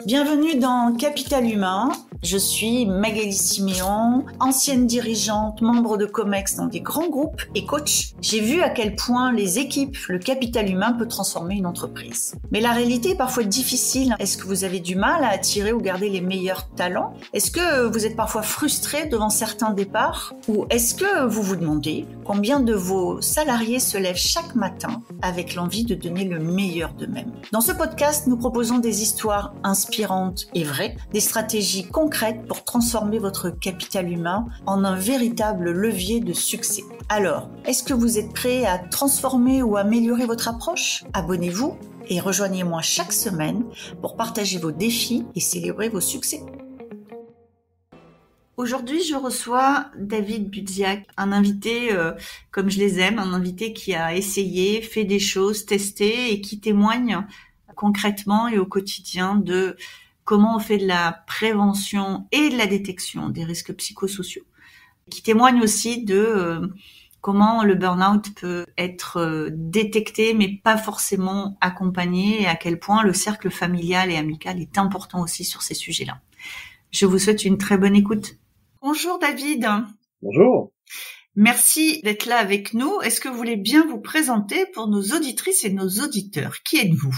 Bienvenue dans Capital Humain. Je suis Magali Siméon, ancienne dirigeante, membre de Comex dans des grands groupes et coach. J'ai vu à quel point les équipes, le capital humain peut transformer une entreprise. Mais la réalité est parfois difficile. Est-ce que vous avez du mal à attirer ou garder les meilleurs talents? Est-ce que vous êtes parfois frustré devant certains départs? Ou est-ce que vous vous demandez combien de vos salariés se lèvent chaque matin avec l'envie de donner le meilleur d'eux-mêmes? Dans ce podcast, nous proposons des histoires inspirantes et vraies, des stratégies concrètes pour transformer votre capital humain en un véritable levier de succès. Alors, est-ce que vous êtes prêt à transformer ou améliorer votre approche? Abonnez-vous et rejoignez-moi chaque semaine pour partager vos défis et célébrer vos succès. Aujourd'hui, je reçois David Budziak, un invité comme je les aime, un invité qui a essayé, fait des choses, testé et qui témoigne concrètement et au quotidien de comment on fait de la prévention et de la détection des risques psychosociaux, qui témoigne aussi de comment le burn-out peut être détecté mais pas forcément accompagné et à quel point le cercle familial et amical est important aussi sur ces sujets-là. Je vous souhaite une très bonne écoute. Bonjour David. Bonjour. Merci d'être là avec nous. Est-ce que vous voulez bien vous présenter pour nos auditrices et nos auditeurs? Qui êtes-vous?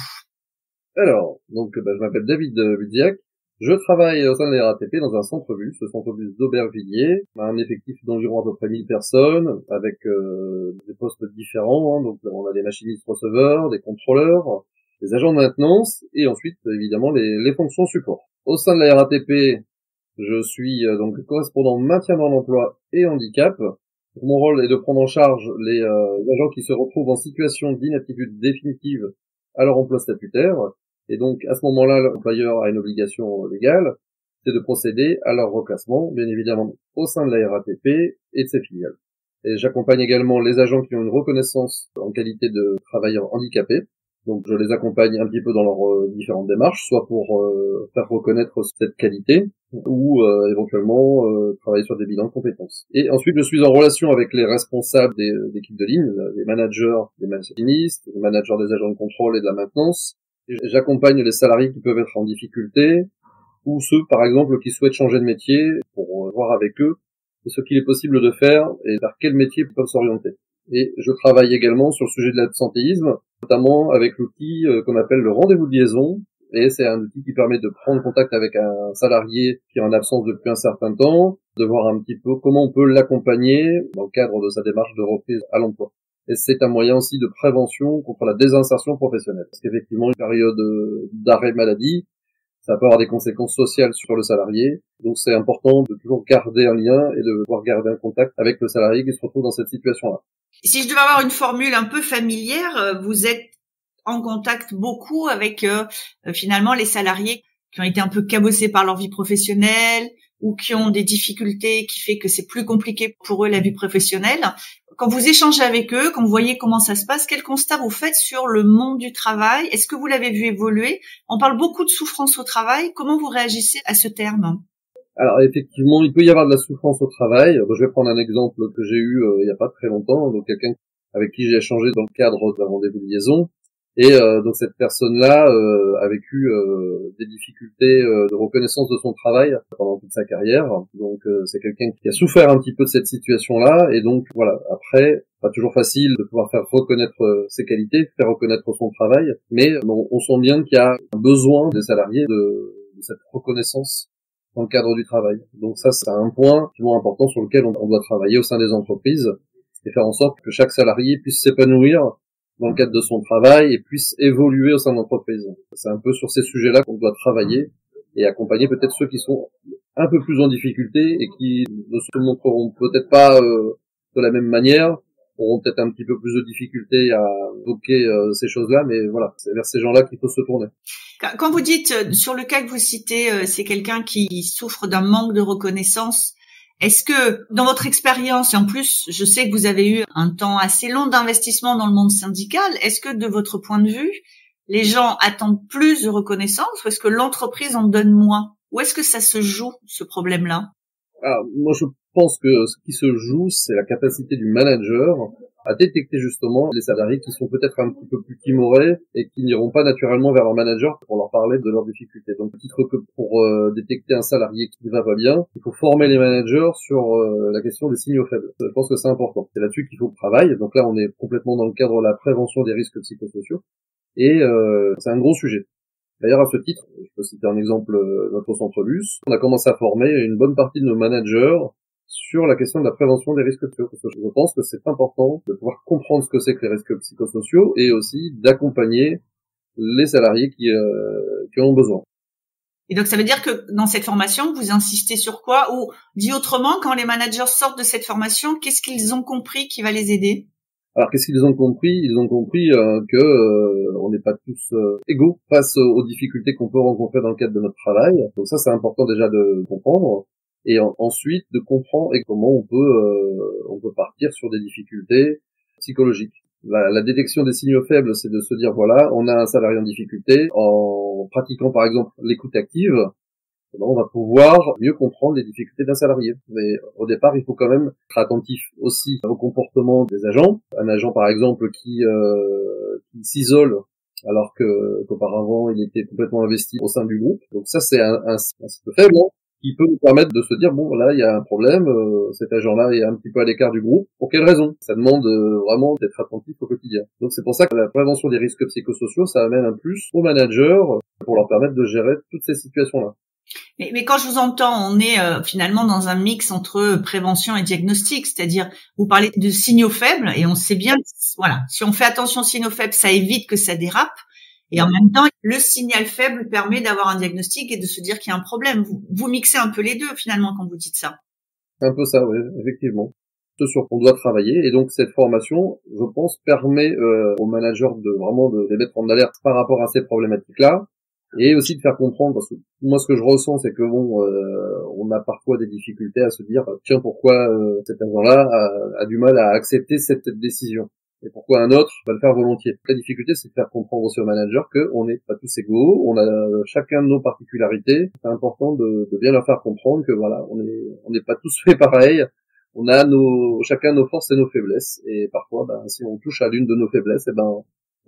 Alors, je m'appelle David Budziak. Je travaille au sein de la RATP dans un centre-bus, le centre-bus d'Aubervilliers. On a un effectif d'environ à peu près 1000 personnes, avec des postes différents. Donc, on a des machinistes receveurs, des contrôleurs, des agents de maintenance, et ensuite, évidemment, les fonctions support. Au sein de la RATP, je suis donc correspondant maintien dans l'emploi et handicap. Mon rôle est de prendre en charge les agents qui se retrouvent en situation d'inaptitude définitive à leur emploi statutaire. Et donc, à ce moment-là, l'employeur a une obligation légale, c'est de procéder à leur reclassement, bien évidemment, au sein de la RATP et de ses filiales. Et j'accompagne également les agents qui ont une reconnaissance en qualité de travailleurs handicapés. Donc, je les accompagne un petit peu dans leurs différentes démarches, soit pour faire reconnaître cette qualité, ou éventuellement travailler sur des bilans de compétences. Et ensuite, je suis en relation avec les responsables des équipes de ligne, les managers des machinistes, les managers des agents de contrôle et de la maintenance. Et j'accompagne les salariés qui peuvent être en difficulté, ou ceux, par exemple, qui souhaitent changer de métier, pour voir avec eux ce qu'il est possible de faire et vers quel métier ils peuvent s'orienter. Et je travaille également sur le sujet de l'absentéisme, notamment avec l'outil qu'on appelle le rendez-vous de liaison. Et c'est un outil qui permet de prendre contact avec un salarié qui est en absence depuis un certain temps, de voir un petit peu comment on peut l'accompagner dans le cadre de sa démarche de reprise à l'emploi. Et c'est un moyen aussi de prévention contre la désinsertion professionnelle. Parce qu'effectivement, une période d'arrêt maladie, ça peut avoir des conséquences sociales sur le salarié. Donc c'est important de toujours garder un lien et de pouvoir garder un contact avec le salarié qui se retrouve dans cette situation-là. Si je devais avoir une formule un peu familière, vous êtes en contact beaucoup avec finalement les salariés qui ont été un peu cabossés par leur vie professionnelle ou qui ont des difficultés qui fait que c'est plus compliqué pour eux la vie professionnelle. Quand vous échangez avec eux, quand vous voyez comment ça se passe, quel constat vous faites sur le monde du travail? Est-ce que vous l'avez vu évoluer? On parle beaucoup de souffrance au travail. Comment vous réagissez à ce terme? Alors effectivement, il peut y avoir de la souffrance au travail. Je vais prendre un exemple que j'ai eu il n'y a pas très longtemps, donc quelqu'un avec qui j'ai échangé dans le cadre d'un rendez-vous de liaison. Et donc cette personne-là a vécu des difficultés de reconnaissance de son travail pendant toute sa carrière. Donc c'est quelqu'un qui a souffert un petit peu de cette situation-là. Et donc voilà, après, pas toujours facile de pouvoir faire reconnaître ses qualités, faire reconnaître son travail. Mais on sent bien qu'il y a un besoin des salariés de cette reconnaissance dans le cadre du travail. Donc ça, c'est un point vraiment important sur lequel on doit travailler au sein des entreprises et faire en sorte que chaque salarié puisse s'épanouir dans le cadre de son travail et puisse évoluer au sein de l'entreprise. C'est un peu sur ces sujets-là qu'on doit travailler et accompagner peut-être ceux qui sont un peu plus en difficulté et qui ne se montreront peut-être pas de la même manière, auront peut-être un petit peu plus de difficulté à évoquer ces choses-là, mais voilà, c'est vers ces gens-là qu'il faut se tourner. Quand vous dites, sur le cas que vous citez, c'est quelqu'un qui souffre d'un manque de reconnaissance, est-ce que, dans votre expérience, et en plus, je sais que vous avez eu un temps assez long d'investissement dans le monde syndical, est-ce que, de votre point de vue, les gens attendent plus de reconnaissance ou est-ce que l'entreprise en donne moins? Où est-ce que ça se joue, ce problème-là? Alors, moi, je pense que ce qui se joue, c'est la capacité du manager à détecter justement les salariés qui sont peut-être un petit peu plus timorés et qui n'iront pas naturellement vers leur manager pour leur parler de leurs difficultés. Donc, titre que pour détecter un salarié qui ne va pas bien, il faut former les managers sur la question des signaux faibles. Je pense que c'est important. C'est là-dessus qu'il faut qu'on travaille. Donc là, on est complètement dans le cadre de la prévention des risques psychosociaux et c'est un gros sujet. D'ailleurs, à ce titre, je peux citer un exemple, notre centre BUS. On a commencé à former une bonne partie de nos managers sur la question de la prévention des risques psychosociaux. Je pense que c'est important de pouvoir comprendre ce que c'est que les risques psychosociaux et aussi d'accompagner les salariés qui en ont besoin. Et donc, ça veut dire que dans cette formation, vous insistez sur quoi? Ou, dit autrement, quand les managers sortent de cette formation, qu'est-ce qu'ils ont compris qui va les aider? Alors, qu'est-ce qu'ils ont compris? Ils ont compris que on n'est pas tous égaux face aux difficultés qu'on peut rencontrer dans le cadre de notre travail. Donc ça, c'est important déjà de comprendre. Et ensuite, de comprendre comment on peut partir sur des difficultés psychologiques. La détection des signaux faibles, c'est de se dire, voilà, on a un salarié en difficulté. En pratiquant, par exemple, l'écoute active, on va pouvoir mieux comprendre les difficultés d'un salarié. Mais au départ, il faut quand même être attentif aussi au comportement des agents. Un agent, par exemple, qui s'isole alors qu'auparavant, il était complètement investi au sein du groupe. Donc ça, c'est un signe faible, hein, qui peut nous permettre de se dire, bon, là, il y a un problème, cet agent-là est un petit peu à l'écart du groupe. Pour quelle raison? Ça demande vraiment d'être attentif au quotidien. Donc c'est pour ça que la prévention des risques psychosociaux, ça amène un plus aux managers pour leur permettre de gérer toutes ces situations-là. Mais quand je vous entends, on est finalement dans un mix entre prévention et diagnostic, c'est-à-dire vous parlez de signaux faibles et on sait bien, voilà, si on fait attention aux signaux faibles, ça évite que ça dérape. Et en même temps, le signal faible permet d'avoir un diagnostic et de se dire qu'il y a un problème. Vous mixez un peu les deux finalement quand vous dites ça. C'est un peu ça, oui, effectivement. Ce sur quoi on doit travailler. Et donc cette formation, je pense, permet aux managers de les mettre en alerte par rapport à ces problématiques-là. Et aussi de faire comprendre, parce que moi ce que je ressens, c'est que on a parfois des difficultés à se dire, tiens, pourquoi cet agent-là a du mal à accepter cette décision, et pourquoi un autre va le faire volontiers. La difficulté, c'est de faire comprendre aussi aux managers qu'on n'est pas tous égaux, on a chacun de nos particularités. C'est important de bien leur faire comprendre que voilà, on n'est pas tous faits pareil. On a chacun nos forces et nos faiblesses, et parfois, si on touche à l'une de nos faiblesses,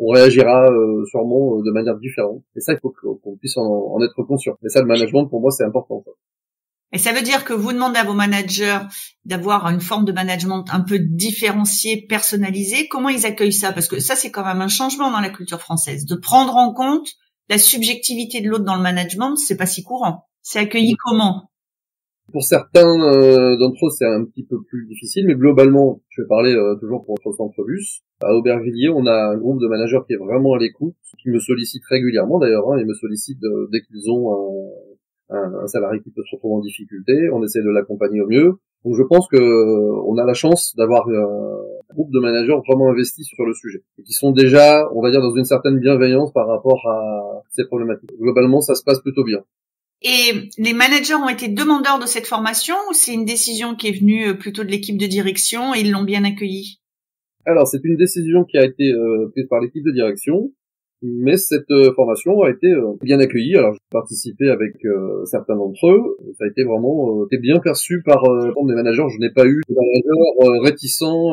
on réagira sûrement de manière différente. Et ça, il faut qu'on puisse en être conscient. Et ça, le management, pour moi, c'est important. Ça. Et ça veut dire que vous demandez à vos managers d'avoir une forme de management un peu différenciée, personnalisée. Comment ils accueillent ça? Parce que ça, c'est quand même un changement dans la culture française. De prendre en compte la subjectivité de l'autre dans le management, c'est pas si courant. C'est accueilli comment? Pour certains d'entre eux, c'est un petit peu plus difficile, mais globalement, je vais parler toujours pour notre centre BUS. À Aubervilliers, on a un groupe de managers qui est vraiment à l'écoute, qui me sollicitent régulièrement d'ailleurs, hein, ils me sollicitent dès qu'ils ont un salarié qui peut se retrouver en difficulté, on essaie de l'accompagner au mieux. Donc je pense que on a la chance d'avoir un groupe de managers vraiment investis sur le sujet, et qui sont déjà, on va dire, dans une certaine bienveillance par rapport à ces problématiques. Globalement, ça se passe plutôt bien. Et les managers ont été demandeurs de cette formation ou c'est une décision qui est venue plutôt de l'équipe de direction et ils l'ont bien accueillie? Alors, c'est une décision qui a été prise par l'équipe de direction, mais cette formation a été bien accueillie. Alors, j'ai participé avec certains d'entre eux. Ça a été vraiment bien perçu par les managers. Je n'ai pas eu de managers réticents.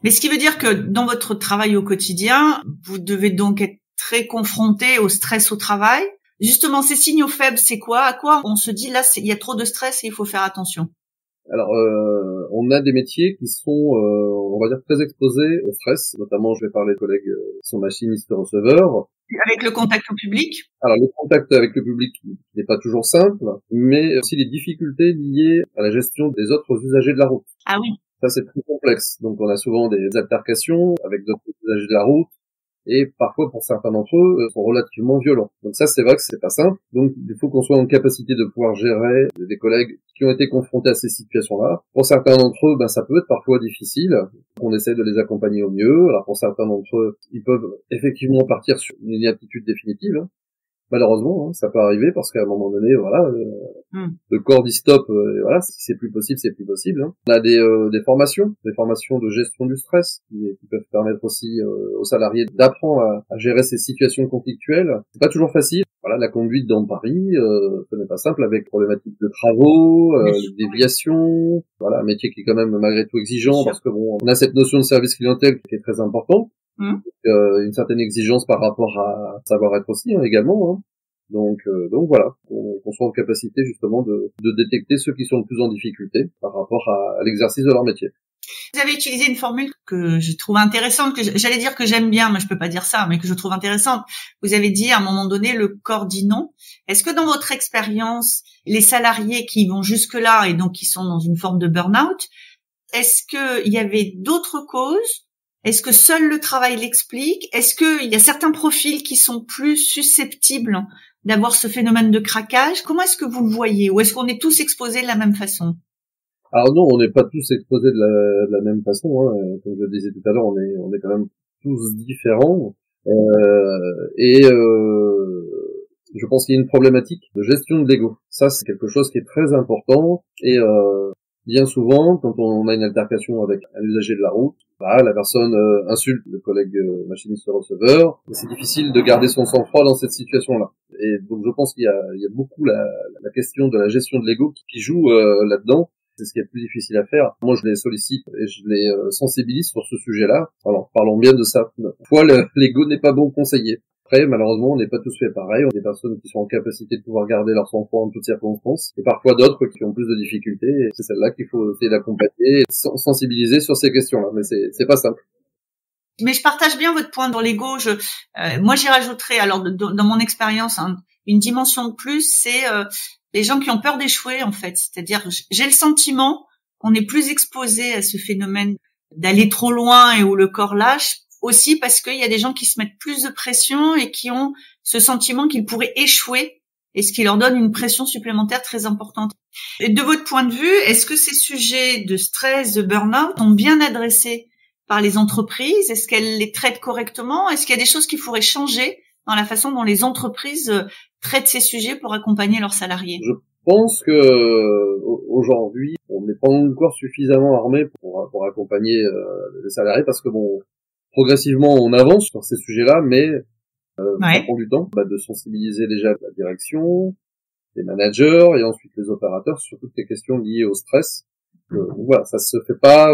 Mais ce qui veut dire que dans votre travail au quotidien, vous devez donc être très confronté au stress au travail. Justement, ces signaux faibles, c'est quoi? À quoi on se dit là, il y a trop de stress et il faut faire attention? Alors, on a des métiers qui sont, on va dire, très exposés au stress. Notamment, je vais parler de collègues qui sont machinistes receveurs. Avec le contact au public? Alors, le contact avec le public n'est pas toujours simple, mais aussi les difficultés liées à la gestion des autres usagers de la route. Ah oui. Ça, c'est plus complexe. Donc, on a souvent des altercations avec d'autres usagers de la route. Et parfois, pour certains d'entre eux, sont relativement violents. Donc ça, c'est vrai que c'est pas simple. Donc il faut qu'on soit en capacité de pouvoir gérer des collègues qui ont été confrontés à ces situations-là. Pour certains d'entre eux, ça peut être parfois difficile. On essaie de les accompagner au mieux. Alors pour certains d'entre eux, ils peuvent effectivement partir sur une inaptitude définitive. Malheureusement, hein, ça peut arriver parce qu'à un moment donné, voilà, le corps dit stop, et voilà, si c'est plus possible, c'est plus possible. Hein. On a des formations de gestion du stress qui peuvent permettre aussi aux salariés d'apprendre à gérer ces situations conflictuelles. C'est pas toujours facile. Voilà, la conduite dans Paris, ce n'est pas simple avec problématiques de travaux, les déviations. Voilà, un métier qui est quand même malgré tout exigeant parce que bon, on a cette notion de service clientèle qui est très importante. Une certaine exigence par rapport à savoir-être aussi, hein, également. Hein. Donc voilà, qu'on soit en capacité justement de détecter ceux qui sont le plus en difficulté par rapport à l'exercice de leur métier. Vous avez utilisé une formule que je trouve intéressante, que j'allais dire que j'aime bien, mais je peux pas dire ça, mais que je trouve intéressante. Vous avez dit à un moment donné le corps dit non. Est-ce que dans votre expérience, les salariés qui vont jusque-là et donc qui sont dans une forme de burn-out, est-ce qu'il y avait d'autres causes? Est-ce que seul le travail l'explique? Est-ce qu'il y a certains profils qui sont plus susceptibles d'avoir ce phénomène de craquage? Comment est-ce que vous le voyez? Ou est-ce qu'on est tous exposés de la même façon? Alors non, on n'est pas tous exposés de la même façon. Hein. Comme je le disais tout à l'heure, on est quand même tous différents. Je pense qu'il y a une problématique de gestion de l'ego. Ça, c'est quelque chose qui est très important. Et bien souvent, quand on a une altercation avec un usager de la route, la personne insulte le collègue machiniste receveur. C'est difficile de garder son sang-froid dans cette situation-là. Et donc, je pense qu'il y a beaucoup la question de la gestion de l'ego qui joue là-dedans. C'est ce qui est le plus difficile à faire. Moi, je les sollicite et je les sensibilise sur ce sujet-là. Alors, parlons bien de ça. Parfois, l'ego n'est pas bon conseiller. Après, malheureusement, on n'est pas tous fait pareil. On a des personnes qui sont en capacité de pouvoir garder leur sang-froid en toutes circonstances, et parfois d'autres qui ont plus de difficultés. Et c'est celle-là qu'il faut essayer d'accompagner et sensibiliser sur ces questions-là. Mais c'est pas simple. Mais je partage bien votre point dans l'ego. Moi, j'y rajouterais, alors dans mon expérience, une dimension de plus, c'est les gens qui ont peur d'échouer, en fait. C'est-à-dire, j'ai le sentiment qu'on est plus exposé à ce phénomène d'aller trop loin et où le corps lâche, aussi parce qu'il y a des gens qui se mettent plus de pression et qui ont ce sentiment qu'ils pourraient échouer, et ce qui leur donne une pression supplémentaire très importante. Et de votre point de vue, est-ce que ces sujets de stress, de burn-out sont bien adressés par les entreprises? Est-ce qu'elles les traitent correctement? Est-ce qu'il y a des choses qu'il faudrait changer dans la façon dont les entreprises traitent ces sujets pour accompagner leurs salariés? Je pense que aujourd'hui, on n'est pas encore suffisamment armé pour accompagner les salariés, parce que bon, progressivement, on avance sur ces sujets-là, mais ça prend du temps de sensibiliser déjà la direction, les managers et ensuite les opérateurs sur toutes les questions liées au stress. Donc voilà, ça se fait pas.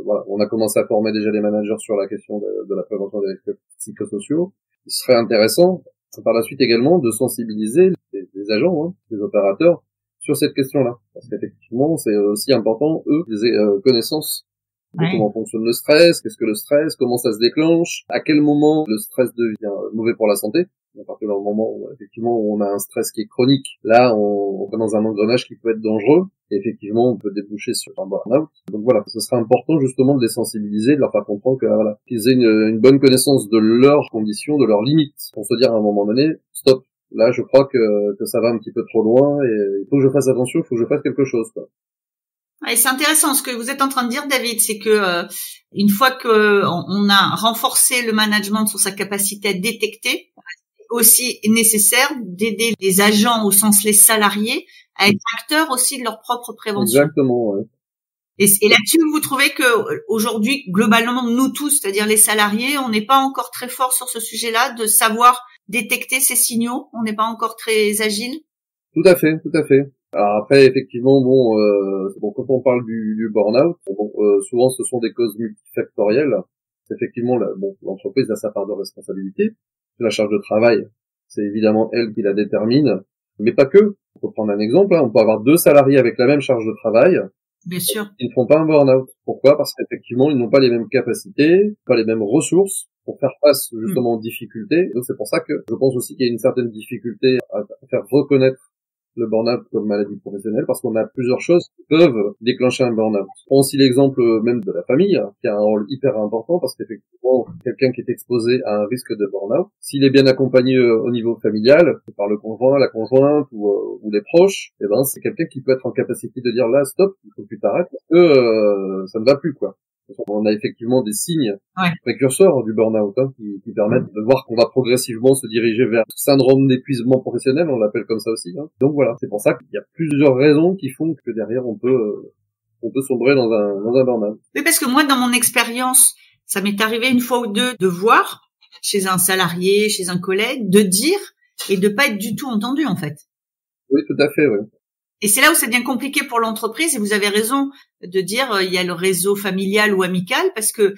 Voilà, on a commencé à former déjà les managers sur la question de la prévention des risques psychosociaux. Il serait intéressant par la suite également de sensibiliser les agents, hein, les opérateurs, sur cette question-là, parce qu'effectivement c'est aussi important, eux, qu'ils aient connaissance de comment fonctionne le stress, qu'est-ce que le stress, comment ça se déclenche, à quel moment le stress devient mauvais pour la santé. À partir du moment où, effectivement, où on a un stress qui est chronique, là on est dans un engrenage qui peut être dangereux, et effectivement on peut déboucher sur un burn-out. Donc voilà, ce serait important justement de les sensibiliser, de leur faire comprendre que voilà, qu'ils aient une bonne connaissance de leurs conditions, de leurs limites, pour se dire à un moment donné, stop, là je crois que ça va un petit peu trop loin, et il faut que je fasse attention, il faut que je fasse quelque chose, quoi. Et c'est intéressant ce que vous êtes en train de dire, David, c'est que une fois que on a renforcé le management sur sa capacité à détecter, aussi nécessaire d'aider les agents, au sens les salariés, à être acteurs aussi de leur propre prévention. Exactement, ouais. Et là-dessus, vous trouvez que aujourd'hui, globalement, nous tous, c'est-à-dire les salariés, on n'est pas encore très fort sur ce sujet-là, de savoir détecter ces signaux, on n'est pas encore très agile? Tout à fait, tout à fait. Alors après, effectivement, quand on parle du burn-out, souvent ce sont des causes multifactorielles. Effectivement, l'entreprise a sa part de responsabilité. La charge de travail, c'est évidemment elle qui la détermine, mais pas que. On peut prendre un exemple, hein. On peut avoir 2 salariés avec la même charge de travail. Bien sûr. Ils ne font pas un burn-out. Pourquoi? Parce qu'effectivement, ils n'ont pas les mêmes capacités, pas les mêmes ressources pour faire face justement aux difficultés. Donc c'est pour ça que je pense aussi qu'il y a une certaine difficulté à faire reconnaître le burn-out comme maladie professionnelle, parce qu'on a plusieurs choses qui peuvent déclencher un burn-out. On prend aussi l'exemple même de la famille, hein, qui a un rôle hyper important, parce qu'effectivement, quelqu'un qui est exposé à un risque de burn-out, s'il est bien accompagné au niveau familial, par le conjoint, la conjointe ou les proches, c'est quelqu'un qui peut être en capacité de dire là, stop, il faut que tu t'arrêtes, parce que ça ne va plus, quoi. On a effectivement des signes Ouais. précurseurs du burn-out qui permettent de voir qu'on va progressivement se diriger vers le syndrome d'épuisement professionnel, on l'appelle comme ça aussi. Donc voilà, c'est pour ça qu'il y a plusieurs raisons qui font que derrière on peut sombrer dans un burn-out. Oui, parce que moi, dans mon expérience, ça m'est arrivé une fois ou deux de voir chez un salarié, chez un collègue, de dire et de pas être du tout entendu, en fait. Oui, tout à fait, oui. Et c'est là où ça devient compliqué pour l'entreprise, et vous avez raison de dire il y a le réseau familial ou amical, parce que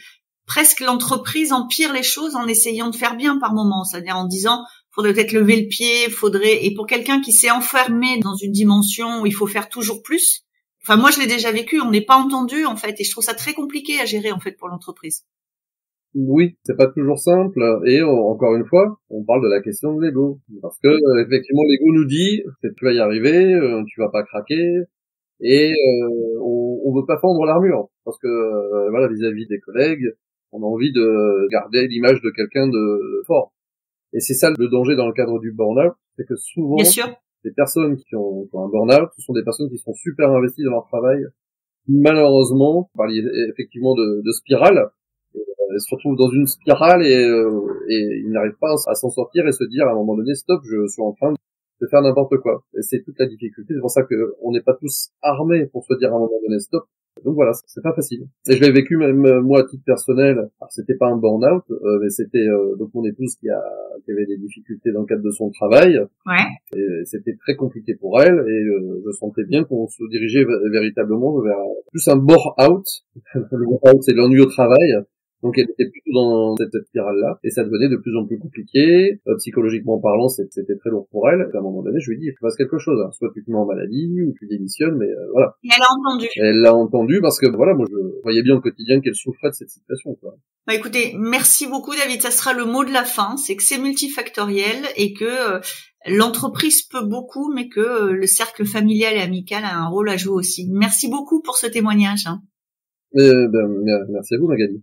presque l'entreprise empire les choses en essayant de faire bien par moment, c'est-à-dire en disant faudrait peut-être lever le pied, et pour quelqu'un qui s'est enfermé dans une dimension où il faut faire toujours plus, enfin moi je l'ai déjà vécu, on n'est pas entendu en fait, et je trouve ça très compliqué à gérer en fait pour l'entreprise. Oui, c'est pas toujours simple, et encore une fois, on parle de la question de l'ego, parce que effectivement l'ego nous dit que tu vas y arriver, tu vas pas craquer, et on veut pas fendre l'armure, parce que voilà, vis-à-vis des collègues, on a envie de garder l'image de quelqu'un de fort. Et c'est ça le danger dans le cadre du burn-out, c'est que souvent Bien sûr. les personnes qui ont un burn-out, ce sont des personnes qui sont super investies dans leur travail. Malheureusement, par effectivement de spirale, elles se retrouvent dans une spirale et ils n'arrivent pas à s'en sortir et se dire à un moment donné stop, je suis en train de faire n'importe quoi. Et c'est toute la difficulté, c'est pour ça que on n'est pas tous armés pour se dire à un moment donné stop. Donc voilà, c'est pas facile. Et je l'ai vécu même moi à titre personnel. Alors, c'était pas un burn-out, mais c'était donc mon épouse qui avait des difficultés dans le cadre de son travail. Ouais. Et c'était très compliqué pour elle et je sentais bien qu'on se dirigeait véritablement vers plus un bore-out. Le bore-out, c'est l'ennui au travail. Donc elle était plutôt dans cette spirale-là, et ça devenait de plus en plus compliqué. Psychologiquement parlant, c'était très lourd pour elle. Et à un moment donné, je lui ai dit, il faut faire quelque chose. Soit tu te mets en maladie, ou tu démissionnes, mais voilà. Et elle a entendu. Elle l'a entendu parce que voilà, moi je voyais bien au quotidien qu'elle souffrait de cette situation, quoi. Bah écoutez, merci beaucoup David, ça sera le mot de la fin, c'est que c'est multifactoriel et que l'entreprise peut beaucoup, mais que le cercle familial et amical a un rôle à jouer aussi. Merci beaucoup pour ce témoignage. Merci à vous Magali.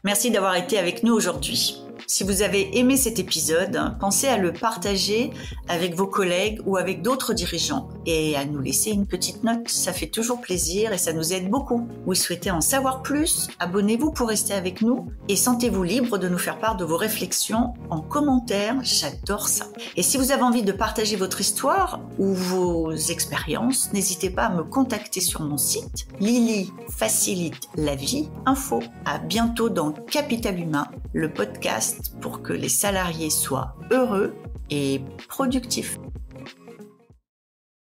Merci d'avoir été avec nous aujourd'hui. Si vous avez aimé cet épisode, pensez à le partager avec vos collègues ou avec d'autres dirigeants et à nous laisser une petite note. Ça fait toujours plaisir et ça nous aide beaucoup. Vous souhaitez en savoir plus? Abonnez-vous pour rester avec nous et sentez-vous libre de nous faire part de vos réflexions en commentaire. J'adore ça. Et si vous avez envie de partager votre histoire ou vos expériences, n'hésitez pas à me contacter sur mon site Lily facilite la vie info. À bientôt dans Capital Humain, le podcast pour que les salariés soient heureux et productifs.